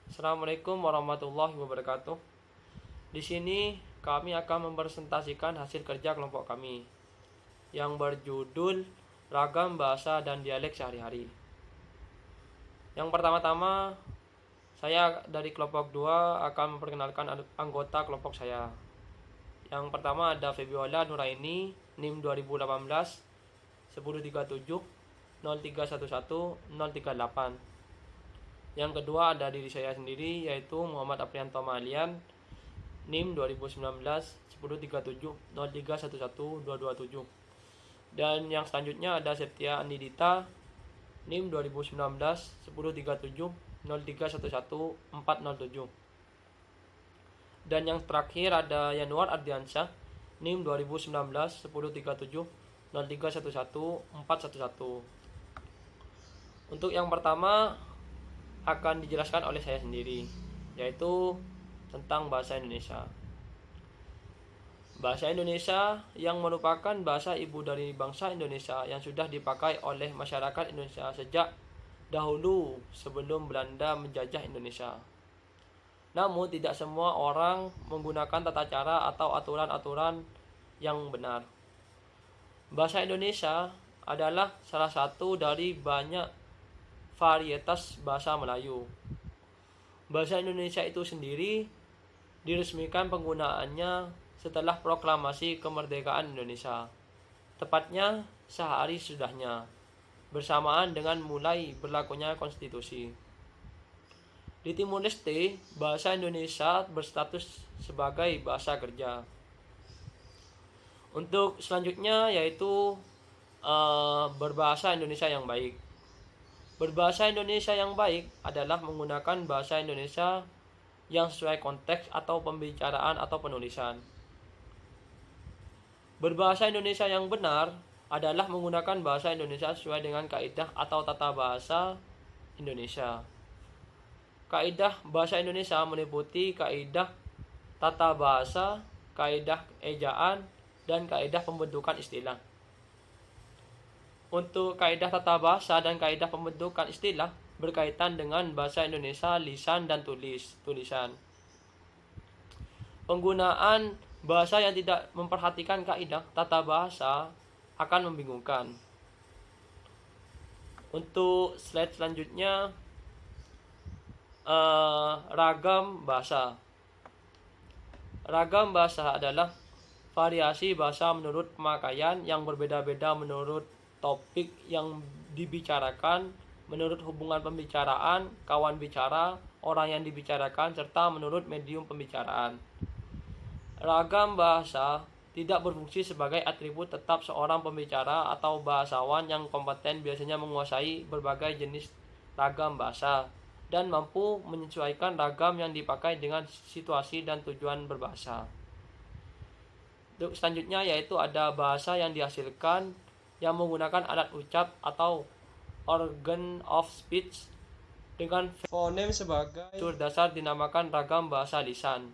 Assalamualaikum warahmatullahi wabarakatuh. Di sini kami akan mempresentasikan hasil kerja kelompok kami yang berjudul Ragam Bahasa dan Dialek Sehari-hari. Yang pertama-tama, saya dari kelompok 2 akan memperkenalkan anggota kelompok saya. Yang pertama ada Febiola Nuraini, NIM 2018 1037 0311 038. Yang kedua ada diri saya sendiri, yaitu Muhammad Aprianto Malian, NIM 2019 1037 0311 227. Dan yang selanjutnya ada Septia Andidita, NIM 2019 1037 0311 407. Dan yang terakhir ada Yanuar Ardiansyah, NIM 2019 1037 0311 411. Untuk yang pertama akan dijelaskan oleh saya sendiri, yaitu tentang bahasa Indonesia. Bahasa Indonesia yang merupakan bahasa ibu dari bangsa Indonesia yang sudah dipakai oleh masyarakat Indonesia sejak dahulu sebelum Belanda menjajah Indonesia. Namun tidak semua orang menggunakan tata cara atau aturan-aturan yang benar. Bahasa Indonesia adalah salah satu dari banyak varietas bahasa Melayu. Bahasa Indonesia itu sendiri diresmikan penggunaannya setelah proklamasi kemerdekaan Indonesia, tepatnya sehari sesudahnya, bersamaan dengan mulai berlakunya konstitusi. Di Timur Leste, bahasa Indonesia berstatus sebagai bahasa kerja. Untuk selanjutnya yaitu berbahasa Indonesia yang baik. Berbahasa Indonesia yang baik adalah menggunakan bahasa Indonesia yang sesuai konteks atau pembicaraan atau penulisan. Berbahasa Indonesia yang benar adalah menggunakan bahasa Indonesia sesuai dengan kaidah atau tata bahasa Indonesia. Kaidah bahasa Indonesia meliputi kaidah tata bahasa, kaidah ejaan, dan kaidah pembentukan istilah. Untuk kaidah tata bahasa dan kaidah pembentukan istilah berkaitan dengan bahasa Indonesia lisan dan tulisan. Penggunaan bahasa yang tidak memperhatikan kaidah tata bahasa akan membingungkan. Untuk slide selanjutnya, ragam bahasa. Ragam bahasa adalah variasi bahasa menurut pemakaian yang berbeda-beda menurut topik yang dibicarakan, menurut hubungan pembicaraan, kawan bicara, orang yang dibicarakan, serta menurut medium pembicaraan. Ragam bahasa tidak berfungsi sebagai atribut tetap seorang pembicara atau bahasawan yang kompeten biasanya menguasai berbagai jenis ragam bahasa dan mampu menyesuaikan ragam yang dipakai dengan situasi dan tujuan berbahasa. Untuk selanjutnya yaitu ada bahasa yang dihasilkan yang menggunakan alat ucap atau organ of speech dengan fonem sebagai unsur dasar dinamakan ragam bahasa lisan.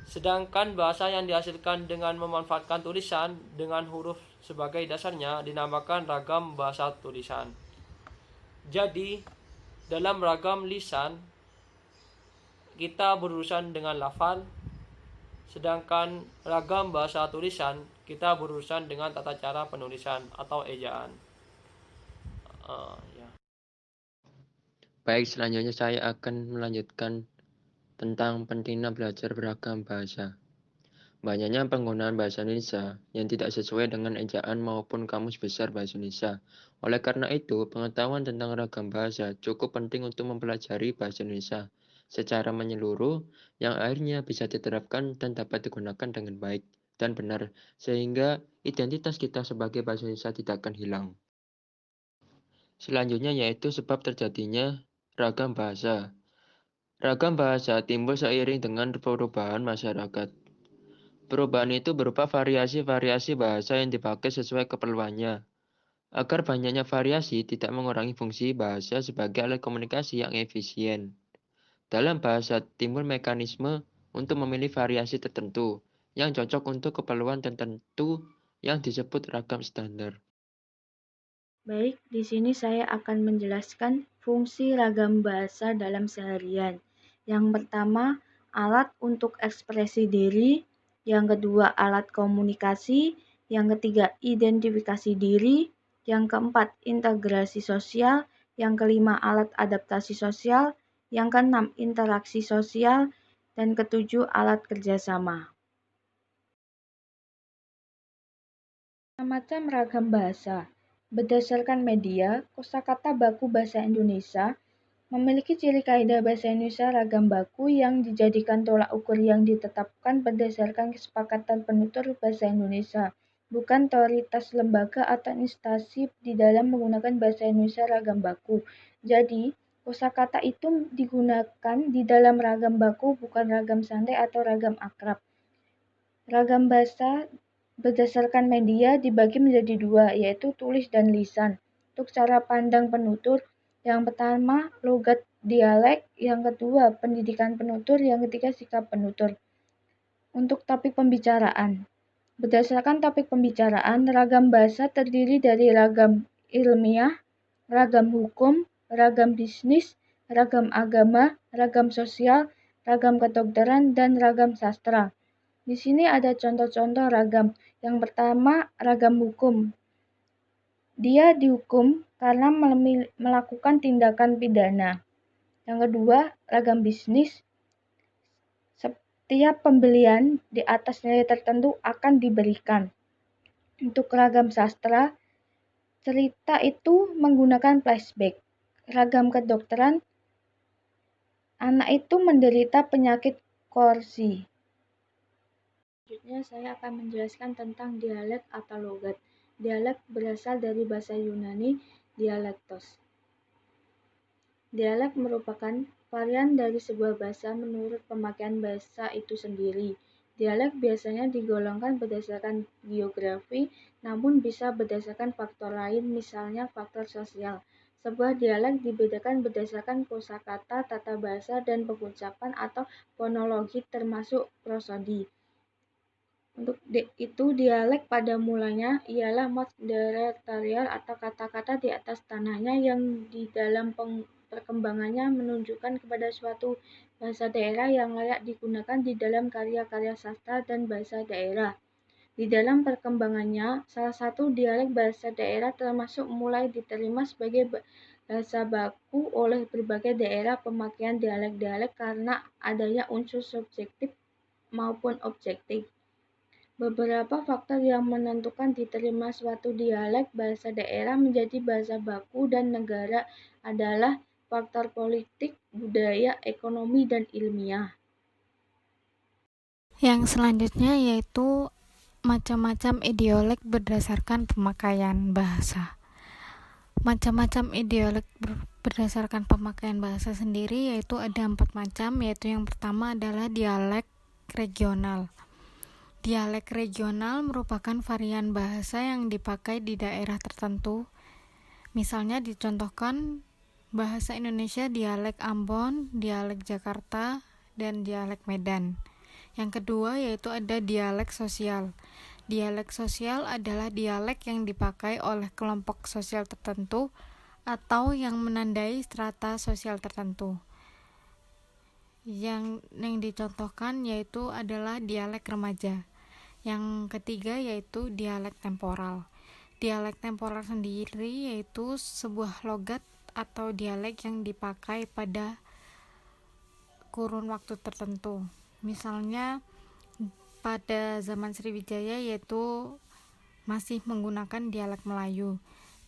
Sedangkan bahasa yang dihasilkan dengan memanfaatkan tulisan dengan huruf sebagai dasarnya dinamakan ragam bahasa tulisan. Jadi, dalam ragam lisan, kita berurusan dengan lafal, sedangkan ragam bahasa tulisan, kita berurusan dengan tata cara penulisan atau ejaan. Baik, selanjutnya saya akan melanjutkan tentang pentingnya belajar beragam bahasa. Banyaknya penggunaan bahasa Indonesia yang tidak sesuai dengan ejaan maupun kamus besar bahasa Indonesia. Oleh karena itu, pengetahuan tentang ragam bahasa cukup penting untuk mempelajari bahasa Indonesia secara menyeluruh yang akhirnya bisa diterapkan dan dapat digunakan dengan baik dan benar, sehingga identitas kita sebagai bahasa Indonesia tidak akan hilang. Selanjutnya yaitu sebab terjadinya ragam bahasa. Ragam bahasa timbul seiring dengan perubahan masyarakat. Perubahan itu berupa variasi-variasi bahasa yang dipakai sesuai keperluannya. Agar banyaknya variasi tidak mengurangi fungsi bahasa sebagai alat komunikasi yang efisien. Dalam bahasa timbul mekanisme untuk memilih variasi tertentu yang cocok untuk keperluan tertentu yang disebut ragam standar. Baik, di sini saya akan menjelaskan fungsi ragam bahasa dalam seharian. Yang pertama, alat untuk ekspresi diri. Yang kedua, alat komunikasi. Yang ketiga, identifikasi diri. Yang keempat, integrasi sosial. Yang kelima, alat adaptasi sosial. Yang keenam, interaksi sosial. Dan ketujuh, alat kerjasama. Macam ragam bahasa. Berdasarkan media, kosakata baku bahasa Indonesia memiliki ciri kaidah bahasa Indonesia ragam baku yang dijadikan tolak ukur yang ditetapkan berdasarkan kesepakatan penutur bahasa Indonesia, bukan otoritas lembaga atau instansi di dalam menggunakan bahasa Indonesia ragam baku. Jadi, kosakata itu digunakan di dalam ragam baku, bukan ragam santai atau ragam akrab. Ragam bahasa berdasarkan media dibagi menjadi dua, yaitu tulis dan lisan. Untuk cara pandang penutur, yang pertama logat dialek, yang kedua pendidikan penutur, yang ketiga sikap penutur. Untuk topik pembicaraan, berdasarkan topik pembicaraan, ragam bahasa terdiri dari ragam ilmiah, ragam hukum, ragam bisnis, ragam agama, ragam sosial, ragam kedokteran, dan ragam sastra. Di sini ada contoh-contoh ragam. Yang pertama, ragam hukum. Dia dihukum karena melakukan tindakan pidana. Yang kedua, ragam bisnis. Setiap pembelian di atas nilai tertentu akan diberikan. Untuk ragam sastra, cerita itu menggunakan flashback. Ragam kedokteran, anak itu menderita penyakit korsi. Selanjutnya saya akan menjelaskan tentang dialek atau logat. Dialek berasal dari bahasa Yunani dialektos. Dialek merupakan varian dari sebuah bahasa menurut pemakaian bahasa itu sendiri. Dialek biasanya digolongkan berdasarkan geografi, namun bisa berdasarkan faktor lain, misalnya faktor sosial. Sebuah dialek dibedakan berdasarkan kosakata, tata bahasa, dan pengucapan atau fonologi termasuk prosodi. Untuk itu, dialek pada mulanya ialah mod teritorial atau kata-kata di atas tanahnya yang di dalam perkembangannya menunjukkan kepada suatu bahasa daerah yang layak digunakan di dalam karya-karya sastra dan bahasa daerah. Di dalam perkembangannya, salah satu dialek bahasa daerah termasuk mulai diterima sebagai bahasa baku oleh berbagai daerah. Pemakaian dialek-dialek karena adanya unsur subjektif maupun objektif. Beberapa faktor yang menentukan diterima suatu dialek bahasa daerah menjadi bahasa baku dan negara adalah faktor politik, budaya, ekonomi, dan ilmiah. Yang selanjutnya yaitu macam-macam ideolek berdasarkan pemakaian bahasa. Macam-macam ideolek berdasarkan pemakaian bahasa sendiri yaitu ada 4 macam, yaitu yang pertama adalah dialek regional. Dialek regional merupakan varian bahasa yang dipakai di daerah tertentu. Misalnya dicontohkan bahasa Indonesia dialek Ambon, dialek Jakarta, dan dialek Medan. Yang kedua yaitu ada dialek sosial. Dialek sosial adalah dialek yang dipakai oleh kelompok sosial tertentu atau yang menandai strata sosial tertentu. Yang dicontohkan yaitu adalah dialek remaja. Yang ketiga yaitu dialek temporal. Dialek temporal sendiri yaitu sebuah logat atau dialek yang dipakai pada kurun waktu tertentu. Misalnya pada zaman Sriwijaya yaitu masih menggunakan dialek Melayu,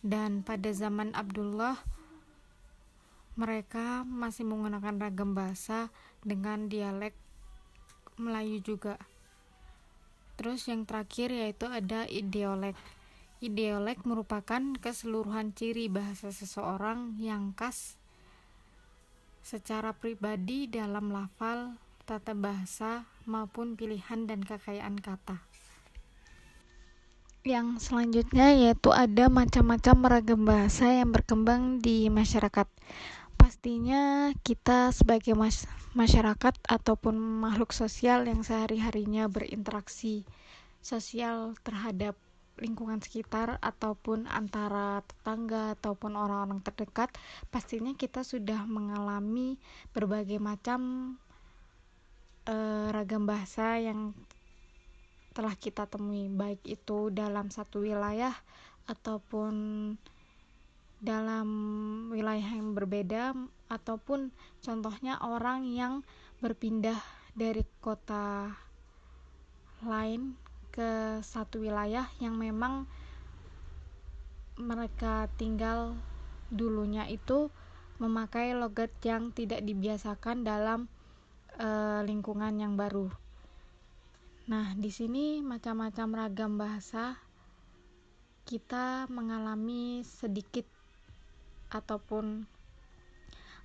dan pada zaman Abdullah mereka masih menggunakan ragam bahasa dengan dialek Melayu juga. Terus yang terakhir yaitu ada ideolek. Ideolek merupakan keseluruhan ciri bahasa seseorang yang khas secara pribadi dalam lafal, tata bahasa, maupun pilihan dan kekayaan kata. Yang selanjutnya yaitu ada macam-macam ragam bahasa yang berkembang di masyarakat. Pastinya kita sebagai masyarakat ataupun makhluk sosial yang sehari-harinya berinteraksi sosial terhadap lingkungan sekitar ataupun antara tetangga ataupun orang-orang terdekat, pastinya kita sudah mengalami berbagai macam ragam bahasa yang telah kita temui, baik itu dalam satu wilayah ataupun dalam wilayah yang berbeda, ataupun contohnya orang yang berpindah dari kota lain ke satu wilayah yang memang mereka tinggal dulunya itu memakai logat yang tidak dibiasakan dalam lingkungan yang baru. Nah, di sini macam-macam ragam bahasa kita mengalami sedikit ataupun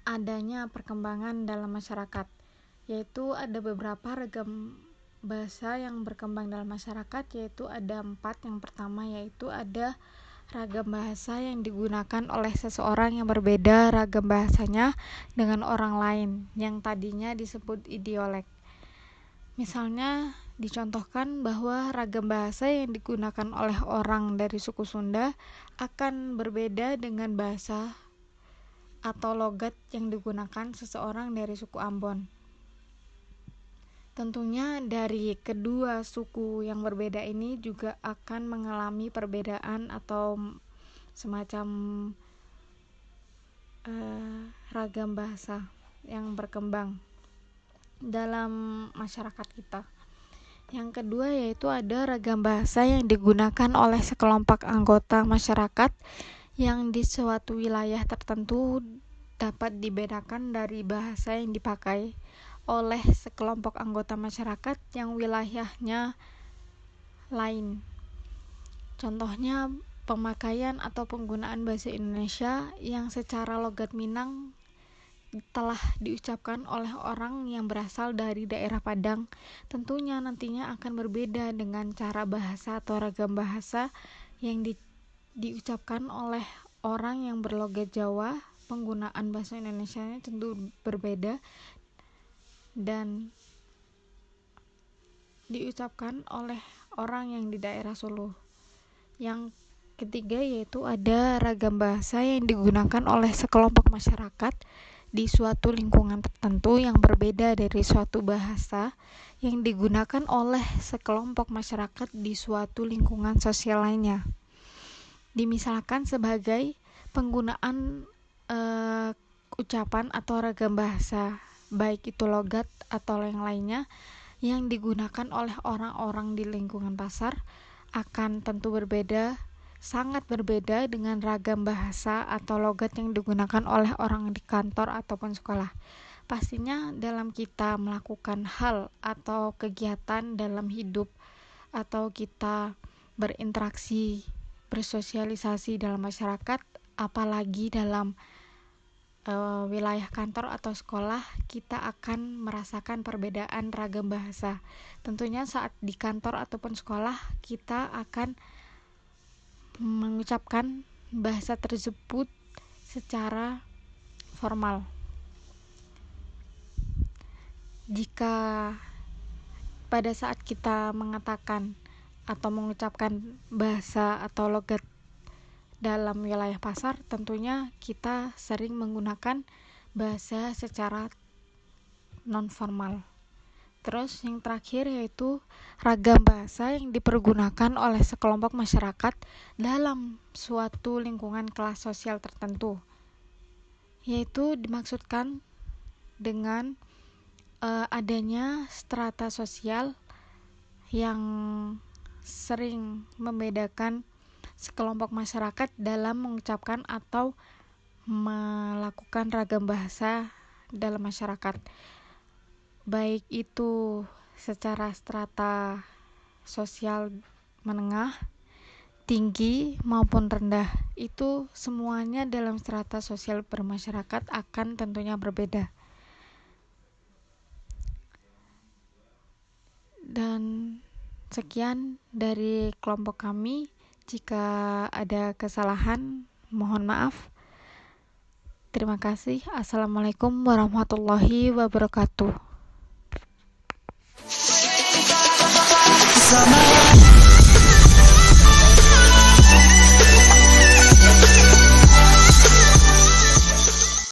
adanya perkembangan dalam masyarakat, yaitu ada beberapa ragam bahasa yang berkembang dalam masyarakat, yaitu ada 4. Yang pertama yaitu ada ragam bahasa yang digunakan oleh seseorang yang berbeda ragam bahasanya dengan orang lain yang tadinya disebut idiolek. Misalnya dicontohkan bahwa ragam bahasa yang digunakan oleh orang dari suku Sunda akan berbeda dengan bahasa atau logat yang digunakan seseorang dari suku Ambon. Tentunya dari kedua suku yang berbeda ini juga akan mengalami perbedaan atau semacam ragam bahasa yang berkembang dalam masyarakat kita. Yang kedua yaitu ada ragam bahasa yang digunakan oleh sekelompok anggota masyarakat yang di suatu wilayah tertentu dapat dibedakan dari bahasa yang dipakai oleh sekelompok anggota masyarakat yang wilayahnya lain. Contohnya pemakaian atau penggunaan bahasa Indonesia yang secara logat Minang telah diucapkan oleh orang yang berasal dari daerah Padang, tentunya nantinya akan berbeda dengan cara bahasa atau ragam bahasa yang diucapkan oleh orang yang berlogat Jawa. Penggunaan bahasa Indonesianya tentu berbeda dan diucapkan oleh orang yang di daerah Solo. Yang ketiga yaitu ada ragam bahasa yang digunakan oleh sekelompok masyarakat di suatu lingkungan tertentu yang berbeda dari suatu bahasa yang digunakan oleh sekelompok masyarakat di suatu lingkungan sosial lainnya. Dimisalkan sebagai penggunaan ucapan atau ragam bahasa, baik itu logat atau yang lainnya, yang digunakan oleh orang-orang di lingkungan pasar akan tentu berbeda, sangat berbeda dengan ragam bahasa atau logat yang digunakan oleh orang di kantor ataupun sekolah. Pastinya dalam kita melakukan hal atau kegiatan dalam hidup atau kita berinteraksi, bersosialisasi dalam masyarakat, apalagi dalam wilayah kantor atau sekolah, kita akan merasakan perbedaan ragam bahasa. Tentunya saat di kantor ataupun sekolah kita akan mengucapkan bahasa tersebut secara formal. Jika pada saat kita mengatakan atau mengucapkan bahasa atau logat dalam wilayah pasar, tentunya kita sering menggunakan bahasa secara non-formal. Terus yang terakhir yaitu ragam bahasa yang dipergunakan oleh sekelompok masyarakat dalam suatu lingkungan kelas sosial tertentu, yaitu dimaksudkan dengan adanya strata sosial yang sering membedakan sekelompok masyarakat dalam mengucapkan atau melakukan ragam bahasa dalam masyarakat, baik itu secara strata sosial menengah, tinggi maupun rendah. Itu semuanya dalam strata sosial bermasyarakat akan tentunya berbeda. Dan sekian dari kelompok kami. Jika ada kesalahan, mohon maaf. Terima kasih. Assalamualaikum warahmatullahi wabarakatuh.